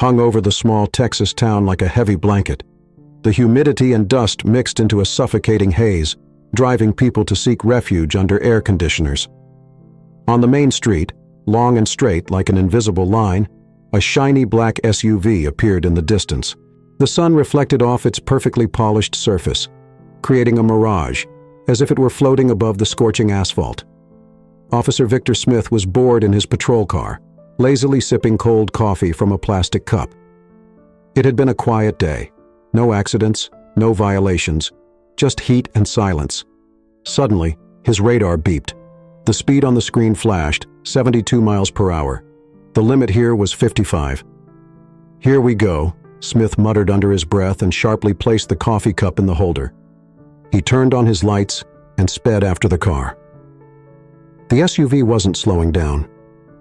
hung over the small Texas town like a heavy blanket. The humidity and dust mixed into a suffocating haze, driving people to seek refuge under air conditioners. On the main street, long and straight like an invisible line, a shiny black SUV appeared in the distance. The sun reflected off its perfectly polished surface, creating a mirage, as if it were floating above the scorching asphalt. Officer Victor Smith was bored in his patrol car, lazily sipping cold coffee from a plastic cup. It had been a quiet day. No accidents, no violations, just heat and silence. Suddenly, his radar beeped. The speed on the screen flashed, 72 miles per hour. The limit here was 55. "Here we go," Smith muttered under his breath and sharply placed the coffee cup in the holder. He turned on his lights and sped after the car. The SUV wasn't slowing down,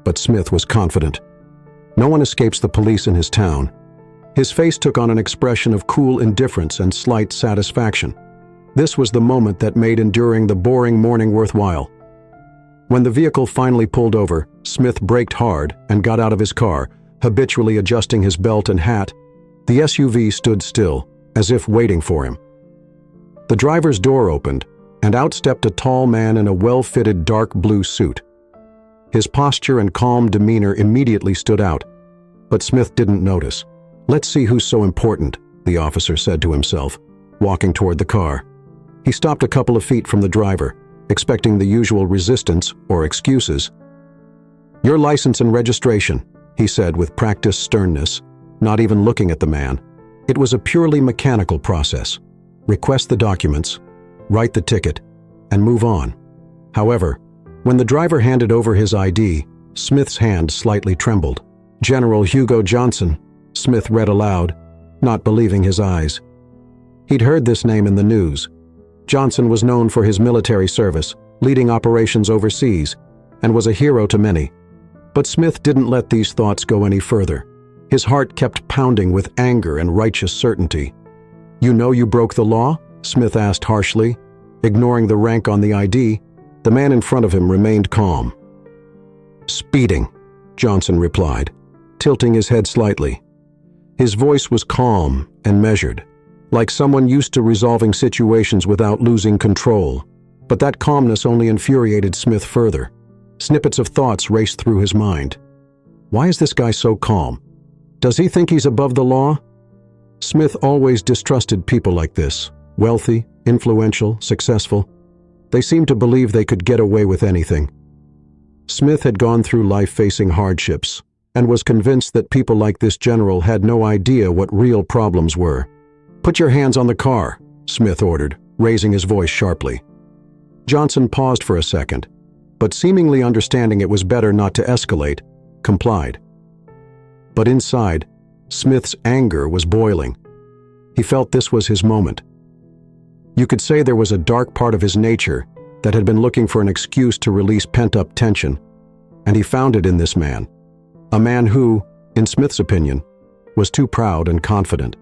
but Smith was confident. No one escapes the police in his town. His face took on an expression of cool indifference and slight satisfaction. This was the moment that made enduring the boring morning worthwhile. When the vehicle finally pulled over, Smith braked hard and got out of his car, habitually adjusting his belt and hat. The SUV stood still, as if waiting for him. The driver's door opened, and out stepped a tall man in a well-fitted dark blue suit. His posture and calm demeanor immediately stood out, but Smith didn't notice. "Let's see who's so important," the officer said to himself, walking toward the car. He stopped a couple of feet from the driver, expecting the usual resistance or excuses. "Your license and registration," he said with practiced sternness, not even looking at the man. It was a purely mechanical process. Request the documents, write the ticket, and move on. However, when the driver handed over his ID, Smith's hand slightly trembled. "General Hugo Johnson," Smith read aloud, not believing his eyes. He'd heard this name in the news. Johnson was known for his military service, leading operations overseas, and was a hero to many. But Smith didn't let these thoughts go any further. His heart kept pounding with anger and righteous certainty. "You know you broke the law?" Smith asked harshly. Ignoring the rank on the ID, the man in front of him remained calm. "Speeding," Johnson replied, tilting his head slightly. His voice was calm and measured, like someone used to resolving situations without losing control. But that calmness only infuriated Smith further. Snippets of thoughts raced through his mind. Why is this guy so calm? Does he think he's above the law? Smith always distrusted people like this, wealthy, influential, successful. They seemed to believe they could get away with anything. Smith had gone through life facing hardships, and was convinced that people like this general had no idea what real problems were. "Put your hands on the car," Smith ordered, raising his voice sharply. Johnson paused for a second, but seemingly understanding it was better not to escalate, complied. But inside, Smith's anger was boiling. He felt this was his moment. You could say there was a dark part of his nature that had been looking for an excuse to release pent-up tension, and he found it in this man. A man who, in Smith's opinion, was too proud and confident.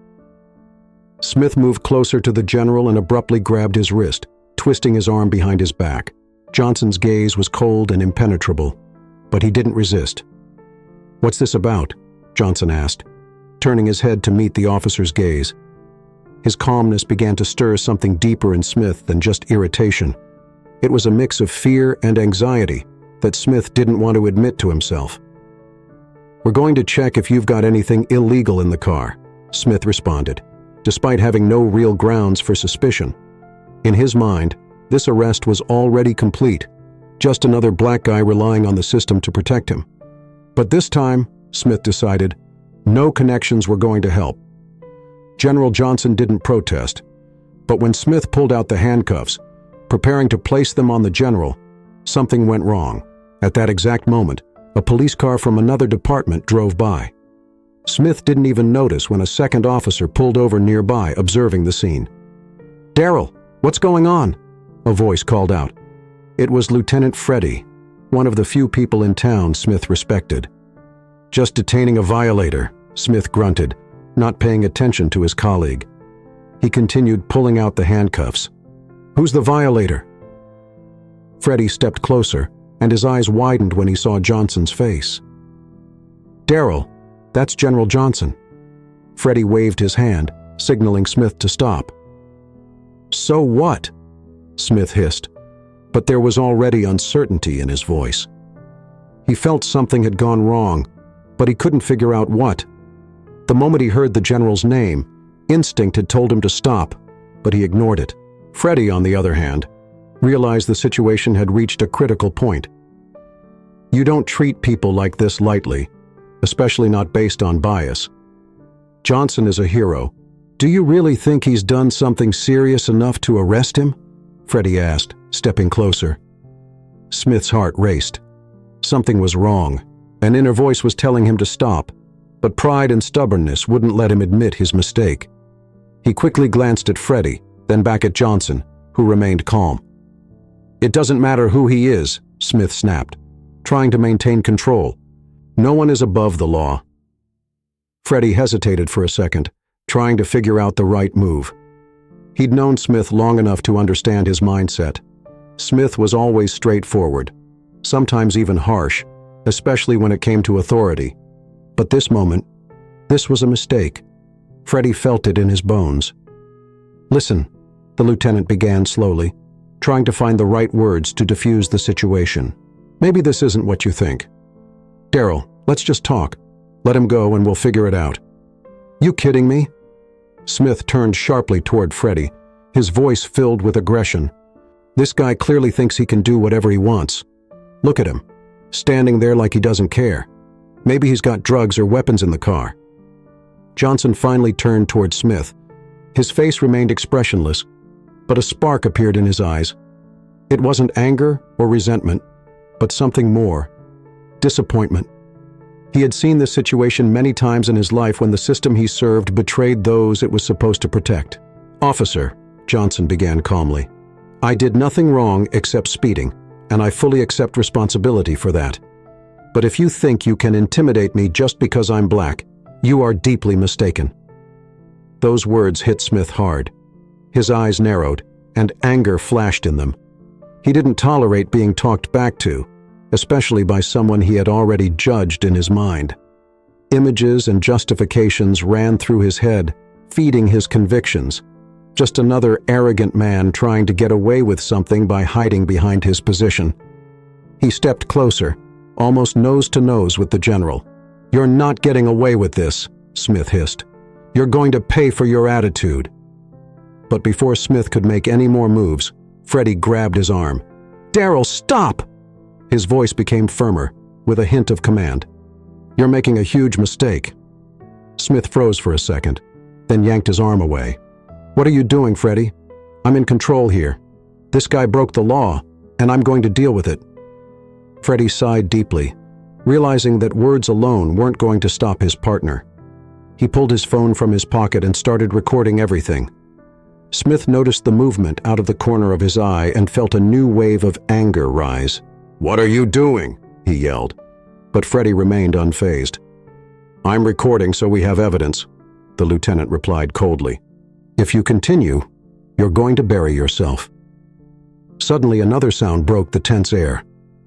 Smith moved closer to the general and abruptly grabbed his wrist, twisting his arm behind his back. Johnson's gaze was cold and impenetrable, but he didn't resist. "What's this about?" Johnson asked, turning his head to meet the officer's gaze. His calmness began to stir something deeper in Smith than just irritation. It was a mix of fear and anxiety that Smith didn't want to admit to himself. "We're going to check if you've got anything illegal in the car," Smith responded, despite having no real grounds for suspicion. In his mind, this arrest was already complete, just another black guy relying on the system to protect him. But this time, Smith decided, no connections were going to help. General Johnson didn't protest, but when Smith pulled out the handcuffs, preparing to place them on the general, something went wrong. At that exact moment, a police car from another department drove by. Smith didn't even notice when a second officer pulled over nearby, observing the scene. "Darryl, what's going on?" a voice called out. It was Lieutenant Freddie, one of the few people in town Smith respected. "Just detaining a violator," Smith grunted, not paying attention to his colleague. He continued pulling out the handcuffs. "Who's the violator?" Freddie stepped closer, and his eyes widened when he saw Johnson's face. "Darryl, That's General Johnson." Freddie waved his hand, signaling Smith to stop. "So what?" Smith hissed, but there was already uncertainty in his voice. He felt something had gone wrong, but he couldn't figure out what. The moment he heard the general's name, instinct had told him to stop, but he ignored it. Freddie, on the other hand, realized the situation had reached a critical point. You don't treat people like this lightly, especially not based on bias. Johnson is a hero. Do you really think he's done something serious enough to arrest him? Freddie asked, stepping closer. Smith's heart raced. Something was wrong. An inner voice was telling him to stop, but pride and stubbornness wouldn't let him admit his mistake. He quickly glanced at Freddie, then back at Johnson, who remained calm. "It doesn't matter who he is," Smith snapped, trying to maintain control. "No one is above the law." Freddie hesitated for a second, trying to figure out the right move. He'd known Smith long enough to understand his mindset. Smith was always straightforward, sometimes even harsh, especially when it came to authority. But this moment, this was a mistake. Freddie felt it in his bones. "Listen," the lieutenant began slowly, trying to find the right words to defuse the situation. "Maybe this isn't what you think. Daryl, let's just talk. Let him go and we'll figure it out." "You kidding me?" Smith turned sharply toward Freddie, his voice filled with aggression. "This guy clearly thinks he can do whatever he wants. Look at him, standing there like he doesn't care. Maybe he's got drugs or weapons in the car." Johnson finally turned toward Smith. His face remained expressionless, but a spark appeared in his eyes. It wasn't anger or resentment, but something more. Disappointment. He had seen this situation many times in his life when the system he served betrayed those it was supposed to protect. "Officer," Johnson began calmly, "I did nothing wrong except speeding, and I fully accept responsibility for that. But if you think you can intimidate me just because I'm black, you are deeply mistaken." Those words hit Smith hard. His eyes narrowed, and anger flashed in them. He didn't tolerate being talked back to, especially by someone he had already judged in his mind. Images and justifications ran through his head, feeding his convictions. Just another arrogant man trying to get away with something by hiding behind his position. He stepped closer, almost nose to nose with the general. "You're not getting away with this," Smith hissed. "You're going to pay for your attitude." But before Smith could make any more moves, Freddie grabbed his arm. "Daryl, stop!" His voice became firmer, with a hint of command. "You're making a huge mistake." Smith froze for a second, then yanked his arm away. "What are you doing, Freddie? I'm in control here. This guy broke the law, and I'm going to deal with it." Freddie sighed deeply, realizing that words alone weren't going to stop his partner. He pulled his phone from his pocket and started recording everything. Smith noticed the movement out of the corner of his eye and felt a new wave of anger rise. "What are you doing?" he yelled. But Freddie remained unfazed. "I'm recording so we have evidence," the lieutenant replied coldly. "If you continue, you're going to bury yourself." Suddenly another sound broke the tense air.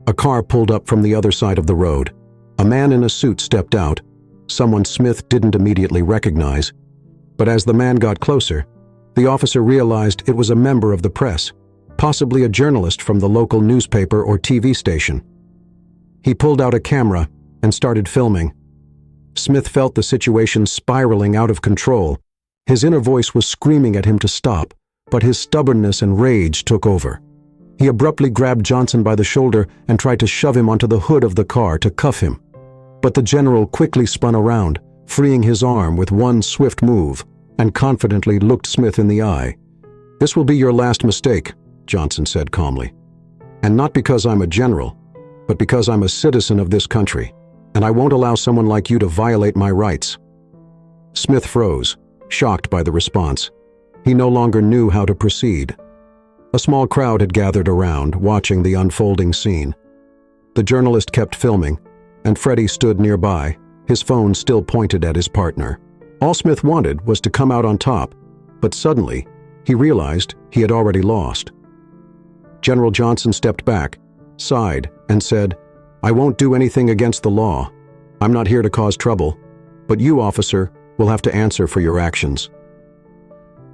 A car pulled up from the other side of the road. A man in a suit stepped out, someone Smith didn't immediately recognize. But as the man got closer, the officer realized it was a member of the press, possibly a journalist from the local newspaper or TV station. He pulled out a camera and started filming. Smith felt the situation spiraling out of control. His inner voice was screaming at him to stop, but his stubbornness and rage took over. He abruptly grabbed Johnson by the shoulder and tried to shove him onto the hood of the car to cuff him. But the general quickly spun around, freeing his arm with one swift move, and confidently looked Smith in the eye. "This will be your last mistake," Johnson said calmly. "And not because I'm a general, but because I'm a citizen of this country, and I won't allow someone like you to violate my rights." Smith froze, shocked by the response. He no longer knew how to proceed. A small crowd had gathered around, watching the unfolding scene. The journalist kept filming, and Freddie stood nearby, his phone still pointed at his partner. All Smith wanted was to come out on top, but suddenly, he realized he had already lost. General Johnson stepped back, sighed, and said, "I won't do anything against the law. I'm not here to cause trouble. But you, officer, will have to answer for your actions."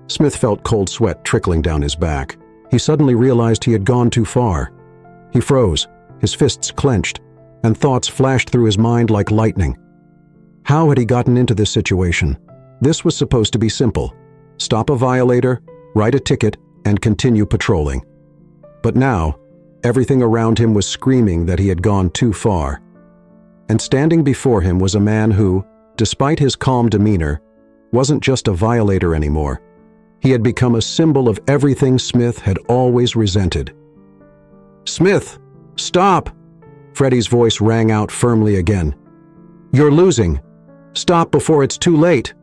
Smith felt cold sweat trickling down his back. He suddenly realized he had gone too far. He froze, his fists clenched, and thoughts flashed through his mind like lightning. How had he gotten into this situation? This was supposed to be simple. Stop a violator, write a ticket, and continue patrolling. But now, everything around him was screaming that he had gone too far. And standing before him was a man who, despite his calm demeanor, wasn't just a violator anymore. He had become a symbol of everything Smith had always resented. "Smith, stop!" Freddie's voice rang out firmly again. "You're losing. Stop before it's too late."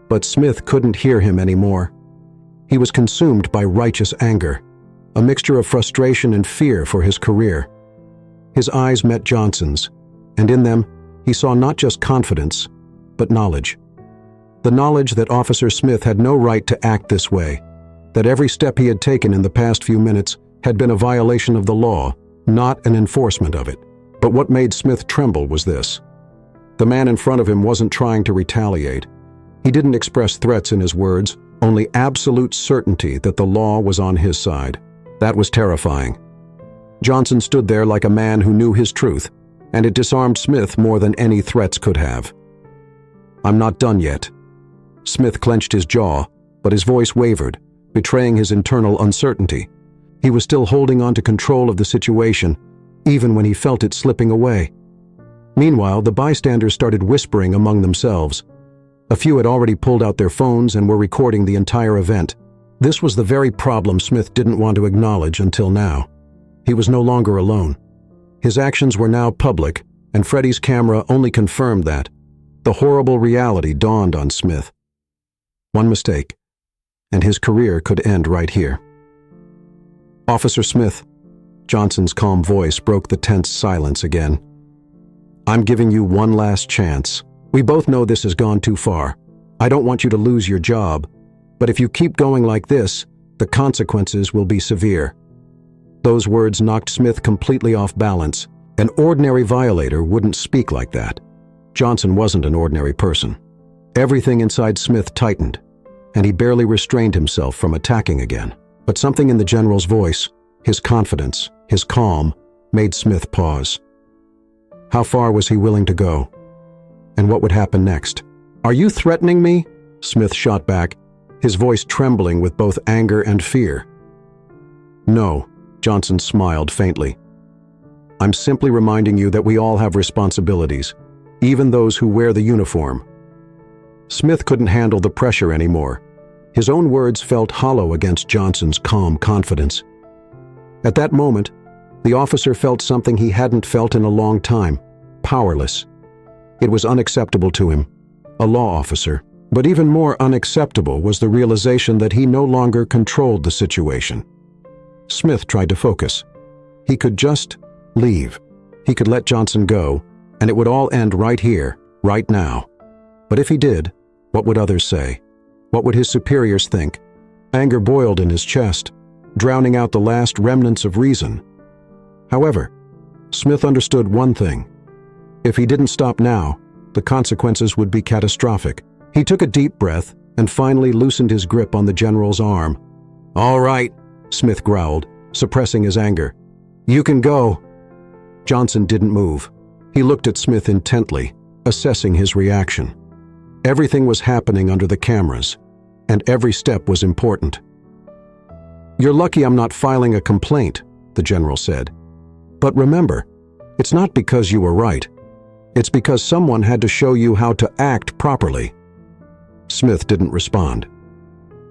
But Smith couldn't hear him anymore. He was consumed by righteous anger, a mixture of frustration and fear for his career. His eyes met Johnson's, and in them, he saw not just confidence, but knowledge. The knowledge that Officer Smith had no right to act this way, that every step he had taken in the past few minutes had been a violation of the law, not an enforcement of it. But what made Smith tremble was this. The man in front of him wasn't trying to retaliate. He didn't express threats in his words, only absolute certainty that the law was on his side. That was terrifying. Johnson stood there like a man who knew his truth, and it disarmed Smith more than any threats could have. "I'm not done yet." Smith clenched his jaw, but his voice wavered, betraying his internal uncertainty. He was still holding on to control of the situation, even when he felt it slipping away. Meanwhile, the bystanders started whispering among themselves. A few had already pulled out their phones and were recording the entire event. This was the very problem Smith didn't want to acknowledge until now. He was no longer alone. His actions were now public, and Freddie's camera only confirmed that. The horrible reality dawned on Smith. One mistake, and his career could end right here. "Officer Smith," Johnson's calm voice broke the tense silence again. "I'm giving you one last chance. We both know this has gone too far. I don't want you to lose your job, but if you keep going like this, the consequences will be severe." Those words knocked Smith completely off balance. An ordinary violator wouldn't speak like that. Johnson wasn't an ordinary person. Everything inside Smith tightened, and he barely restrained himself from attacking again. But something in the general's voice, his confidence, his calm, made Smith pause. How far was he willing to go? And what would happen next? "Are you threatening me?" Smith shot back, his voice trembling with both anger and fear. "No," Johnson smiled faintly. "I'm simply reminding you that we all have responsibilities, even those who wear the uniform." Smith couldn't handle the pressure anymore. His own words felt hollow against Johnson's calm confidence. At that moment, the officer felt something he hadn't felt in a long time: powerless. It was unacceptable to him, a law officer. But even more unacceptable was the realization that he no longer controlled the situation. Smith tried to focus. He could just leave. He could let Johnson go, and it would all end right here, right now. But if he did, what would others say? What would his superiors think? Anger boiled in his chest, drowning out the last remnants of reason. However, Smith understood one thing. If he didn't stop now, the consequences would be catastrophic. He took a deep breath and finally loosened his grip on the general's arm. "All right," Smith growled, suppressing his anger. "You can go." Johnson didn't move. He looked at Smith intently, assessing his reaction. Everything was happening under the cameras, and every step was important. "You're lucky I'm not filing a complaint," the general said. "But remember, it's not because you were right. It's because someone had to show you how to act properly." Smith didn't respond.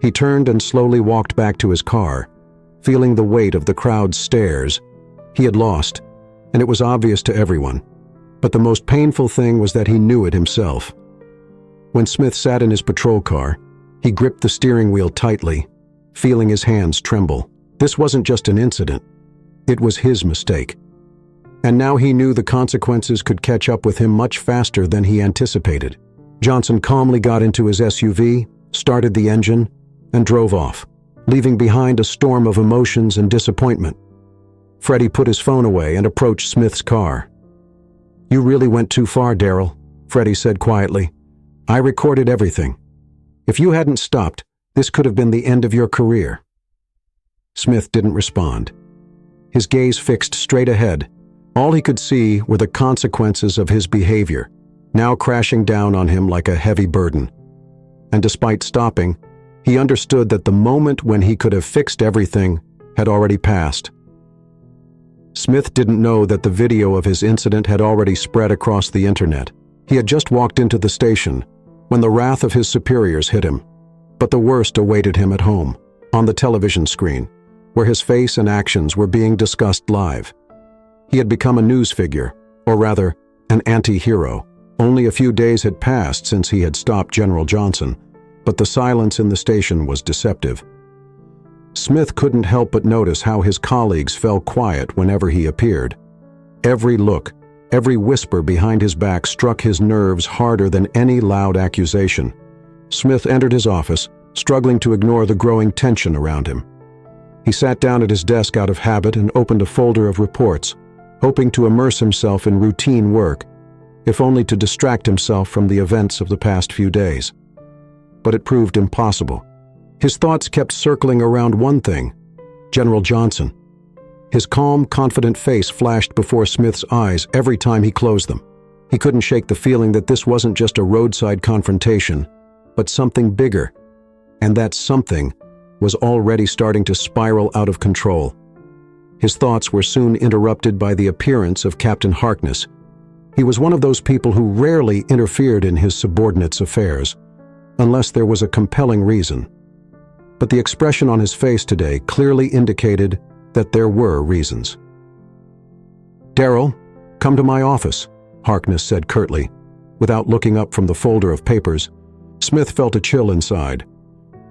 He turned and slowly walked back to his car, feeling the weight of the crowd's stares. He had lost, and it was obvious to everyone. But the most painful thing was that he knew it himself. When Smith sat in his patrol car, he gripped the steering wheel tightly, feeling his hands tremble. This wasn't just an incident. It was his mistake. And now he knew the consequences could catch up with him much faster than he anticipated. Johnson calmly got into his SUV, started the engine, and drove off, leaving behind a storm of emotions and disappointment. Freddie put his phone away and approached Smith's car. "You really went too far, Daryl," Freddie said quietly. "I recorded everything. If you hadn't stopped, this could have been the end of your career." Smith didn't respond. His gaze fixed straight ahead. All he could see were the consequences of his behavior, now crashing down on him like a heavy burden. And despite stopping, he understood that the moment when he could have fixed everything had already passed. Smith didn't know that the video of his incident had already spread across the internet. He had just walked into the station when the wrath of his superiors hit him. But the worst awaited him at home, on the television screen, where his face and actions were being discussed live. He had become a news figure, or rather, an anti-hero. Only a few days had passed since he had stopped General Johnson, but the silence in the station was deceptive. Smith couldn't help but notice how his colleagues fell quiet whenever he appeared. Every look, every whisper behind his back struck his nerves harder than any loud accusation. Smith entered his office, struggling to ignore the growing tension around him. He sat down at his desk out of habit and opened a folder of reports, hoping to immerse himself in routine work, if only to distract himself from the events of the past few days. But it proved impossible. His thoughts kept circling around one thing: General Johnson. His calm, confident face flashed before Smith's eyes every time he closed them. He couldn't shake the feeling that this wasn't just a roadside confrontation, but something bigger, and that something was already starting to spiral out of control. His thoughts were soon interrupted by the appearance of Captain Harkness. He was one of those people who rarely interfered in his subordinates' affairs, unless there was a compelling reason. But the expression on his face today clearly indicated that there were reasons. "Darryl, come to my office," Harkness said curtly. Without looking up from the folder of papers, Smith felt a chill inside.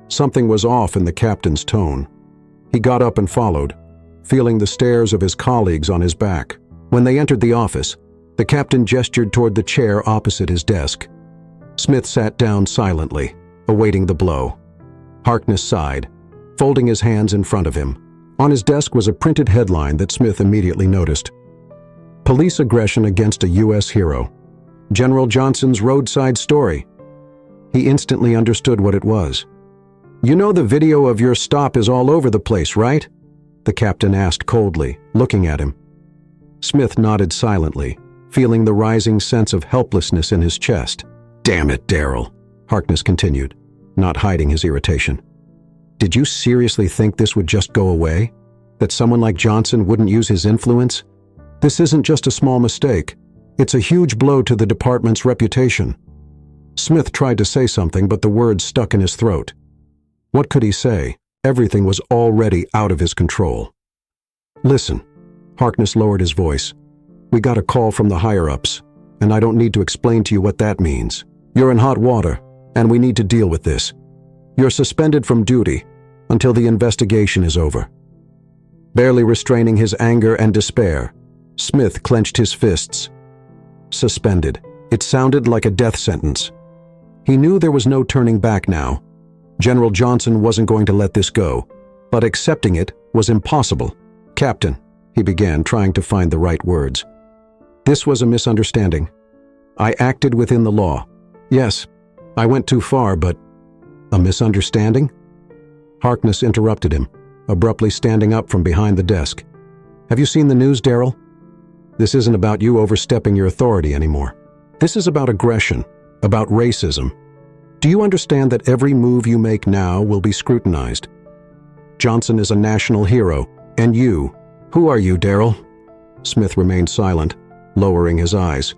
Something was off in the captain's tone. He got up and followed, feeling the stares of his colleagues on his back. When they entered the office, the captain gestured toward the chair opposite his desk. Smith sat down silently, awaiting the blow. Harkness sighed, folding his hands in front of him. On his desk was a printed headline that Smith immediately noticed. "Police aggression against a U.S. hero. General Johnson's roadside story." He instantly understood what it was. "You know the video of your stop is all over the place, right?" the captain asked coldly, looking at him. Smith nodded silently, feeling the rising sense of helplessness in his chest. "Damn it, Darryl," Harkness continued, not hiding his irritation. "Did you seriously think this would just go away? That someone like Johnson wouldn't use his influence? This isn't just a small mistake. It's a huge blow to the department's reputation." Smith tried to say something, but the words stuck in his throat. What could he say? Everything was already out of his control. "Listen," Harkness lowered his voice. "We got a call from the higher-ups, and I don't need to explain to you what that means. You're in hot water, and we need to deal with this. You're suspended from duty until the investigation is over." Barely restraining his anger and despair, Smith clenched his fists. Suspended. It sounded like a death sentence. He knew there was no turning back now. General Johnson wasn't going to let this go, but accepting it was impossible. "Captain," he began, trying to find the right words. "This was a misunderstanding. I acted within the law. Yes, I went too far, but—" "A misunderstanding?" Harkness interrupted him, abruptly standing up from behind the desk. "Have you seen the news, Darryl? This isn't about you overstepping your authority anymore. This is about aggression, about racism. Do you understand that every move you make now will be scrutinized? Johnson is a national hero, and you— Who are you, Darryl?" Smith remained silent, lowering his eyes.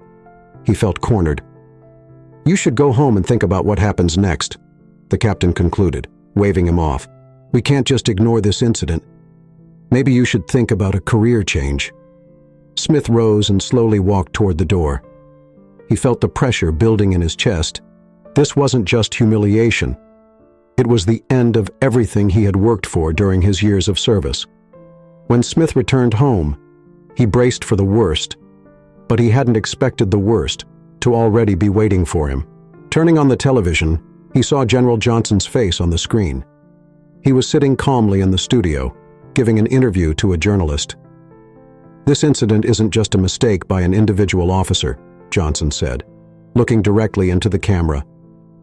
He felt cornered. "You should go home and think about what happens next," the captain concluded, waving him off. "We can't just ignore this incident. Maybe you should think about a career change." Smith rose and slowly walked toward the door. He felt the pressure building in his chest. This wasn't just humiliation. It was the end of everything he had worked for during his years of service. When Smith returned home, he braced for the worst, but he hadn't expected the worst to already be waiting for him. Turning on the television, he saw General Johnson's face on the screen. He was sitting calmly in the studio, giving an interview to a journalist. "This incident isn't just a mistake by an individual officer," Johnson said. looking directly into the camera.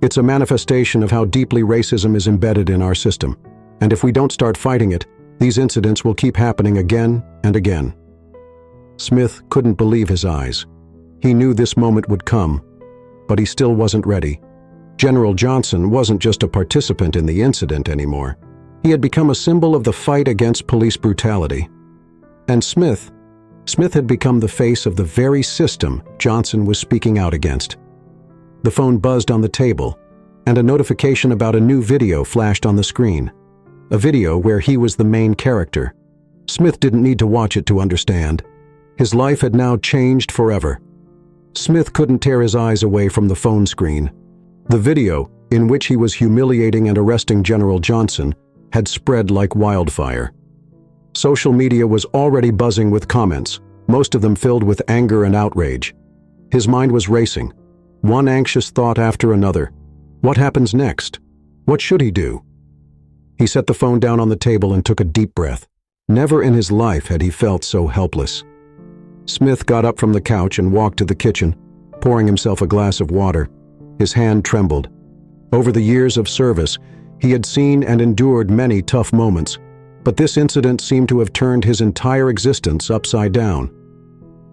"It's a manifestation of how deeply racism is embedded in our system. And if we don't start fighting it, these incidents will keep happening again and again." Smith couldn't believe his eyes. He knew this moment would come, but he still wasn't ready. General Johnson wasn't just a participant in the incident anymore. He had become a symbol of the fight against police brutality. And Smith had become the face of the very system Johnson was speaking out against. The phone buzzed on the table, and a notification about a new video flashed on the screen. A video where he was the main character. Smith didn't need to watch it to understand. His life had now changed forever. Smith couldn't tear his eyes away from the phone screen. The video, in which he was humiliating and arresting General Johnson, had spread like wildfire. Social media was already buzzing with comments, most of them filled with anger and outrage. His mind was racing, one anxious thought after another. What happens next? What should he do? He set the phone down on the table and took a deep breath. Never in his life had he felt so helpless. Smith got up from the couch and walked to the kitchen, pouring himself a glass of water. His hand trembled. Over the years of service, he had seen and endured many tough moments, but this incident seemed to have turned his entire existence upside down.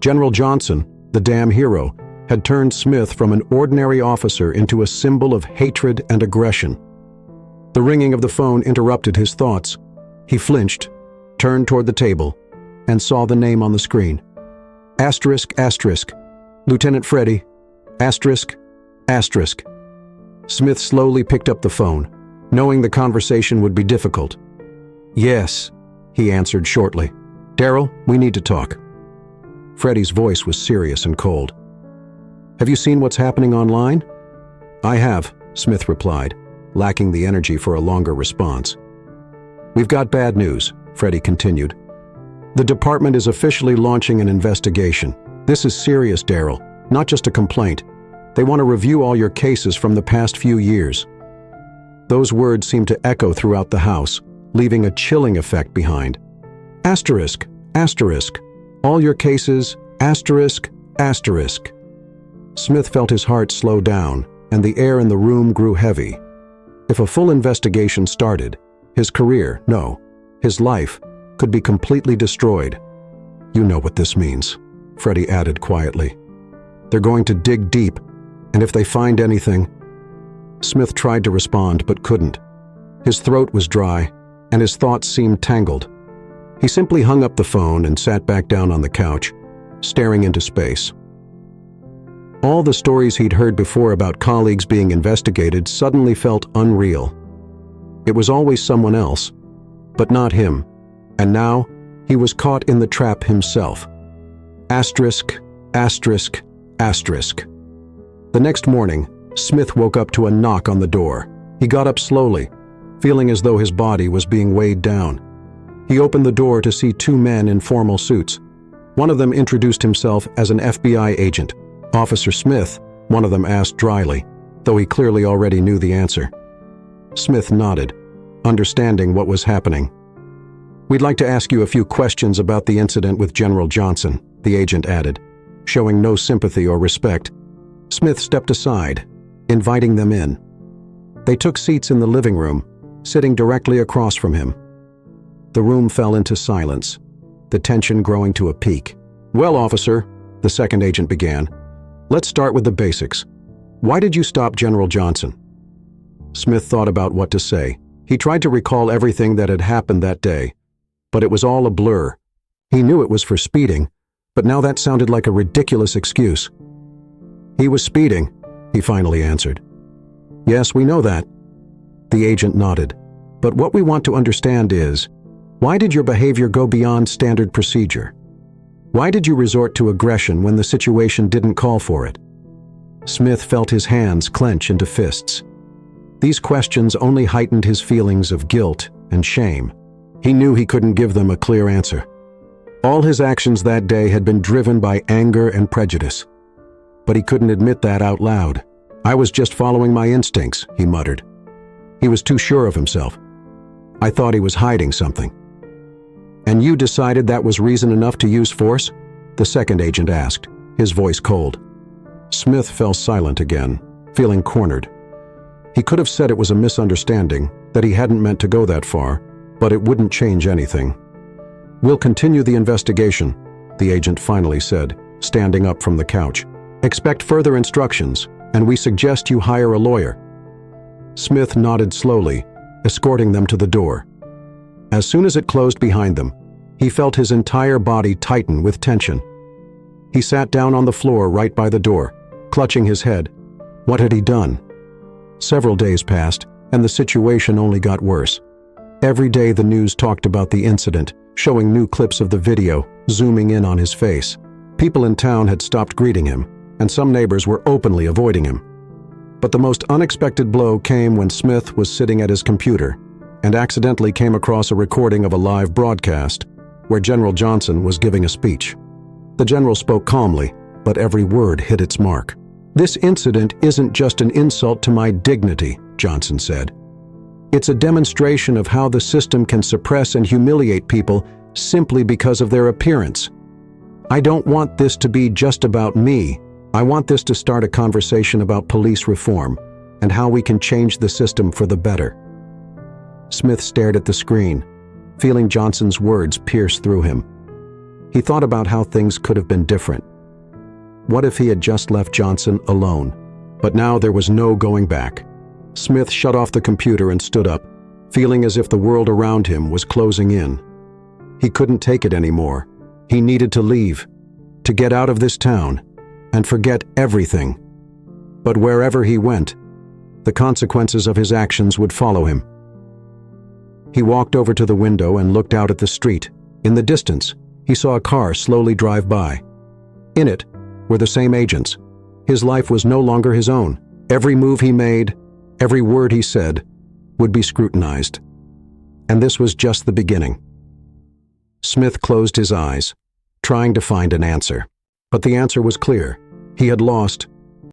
General Johnson, the damn hero, had turned Smith from an ordinary officer into a symbol of hatred and aggression. The ringing of the phone interrupted his thoughts. He flinched, turned toward the table, and saw the name on the screen. Asterisk, asterisk, Lieutenant Freddie, asterisk, asterisk. Smith slowly picked up the phone, knowing the conversation would be difficult. "Yes," he answered shortly. "Daryl, we need to talk." Freddie's voice was serious and cold. "Have you seen what's happening online?" "I have," Smith replied, lacking the energy for a longer response. "We've got bad news," Freddie continued. "The department is officially launching an investigation. This is serious, Daryl, not just a complaint. They want to review all your cases from the past few years." Those words seemed to echo throughout the house, leaving a chilling effect behind. Asterisk, asterisk, all your cases, asterisk, asterisk. Smith felt his heart slow down, and the air in the room grew heavy. If a full investigation started, his career, no, his life, could be completely destroyed. "You know what this means," Freddie added quietly. "They're going to dig deep, and if they find anything—" Smith tried to respond but couldn't. His throat was dry, and his thoughts seemed tangled. He simply hung up the phone and sat back down on the couch, staring into space. All the stories he'd heard before about colleagues being investigated suddenly felt unreal. It was always someone else, but not him, and now he was caught in the trap himself. Asterisk, asterisk, asterisk. The next morning, Smith woke up to a knock on the door. He got up slowly, feeling as though his body was being weighed down. He opened the door to see two men in formal suits. One of them introduced himself as an FBI agent. "Officer Smith," one of them asked dryly, though he clearly already knew the answer. Smith nodded, understanding what was happening. "We'd like to ask you a few questions about the incident with General Johnson," the agent added, showing no sympathy or respect. Smith stepped aside, inviting them in. They took seats in the living room, sitting directly across from him. The room fell into silence, the tension growing to a peak. "Well, officer," the second agent began, "let's start with the basics. Why did you stop General Johnson?" Smith thought about what to say. He tried to recall everything that had happened that day, but it was all a blur. He knew it was for speeding, but now that sounded like a ridiculous excuse. "He was speeding," he finally answered. "Yes, we know that." The agent nodded. "But what we want to understand is, why did your behavior go beyond standard procedure? Why did you resort to aggression when the situation didn't call for it?" Smith felt his hands clench into fists. These questions only heightened his feelings of guilt and shame. He knew he couldn't give them a clear answer. All his actions that day had been driven by anger and prejudice. But he couldn't admit that out loud. "I was just following my instincts," he muttered. He was too sure of himself. "I thought he was hiding something." "And you decided that was reason enough to use force?" the second agent asked, his voice cold. Smith fell silent again, feeling cornered. He could have said it was a misunderstanding, that he hadn't meant to go that far, but it wouldn't change anything. "We'll continue the investigation," the agent finally said, standing up from the couch. "Expect further instructions, and we suggest you hire a lawyer." Smith nodded slowly, escorting them to the door. As soon as it closed behind them, he felt his entire body tighten with tension. He sat down on the floor right by the door, clutching his head. What had he done? Several days passed, and the situation only got worse. Every day the news talked about the incident, showing new clips of the video, zooming in on his face. People in town had stopped greeting him, and some neighbors were openly avoiding him. But the most unexpected blow came when Smith was sitting at his computer and accidentally came across a recording of a live broadcast where General Johnson was giving a speech. The general spoke calmly, but every word hit its mark. "This incident isn't just an insult to my dignity," Johnson said. "It's a demonstration of how the system can suppress and humiliate people simply because of their appearance. I don't want this to be just about me. I want this to start a conversation about police reform and how we can change the system for the better." Smith stared at the screen, feeling Johnson's words pierce through him. He thought about how things could have been different. What if he had just left Johnson alone? But now there was no going back. Smith shut off the computer and stood up, feeling as if the world around him was closing in. He couldn't take it anymore. He needed to leave, to get out of this town, and forget everything. But wherever he went, the consequences of his actions would follow him. He walked over to the window and looked out at the street. In the distance, he saw a car slowly drive by. In it were the same agents. His life was no longer his own. Every move he made, every word he said, would be scrutinized. And this was just the beginning. Smith closed his eyes, trying to find an answer. But the answer was clear. He had lost,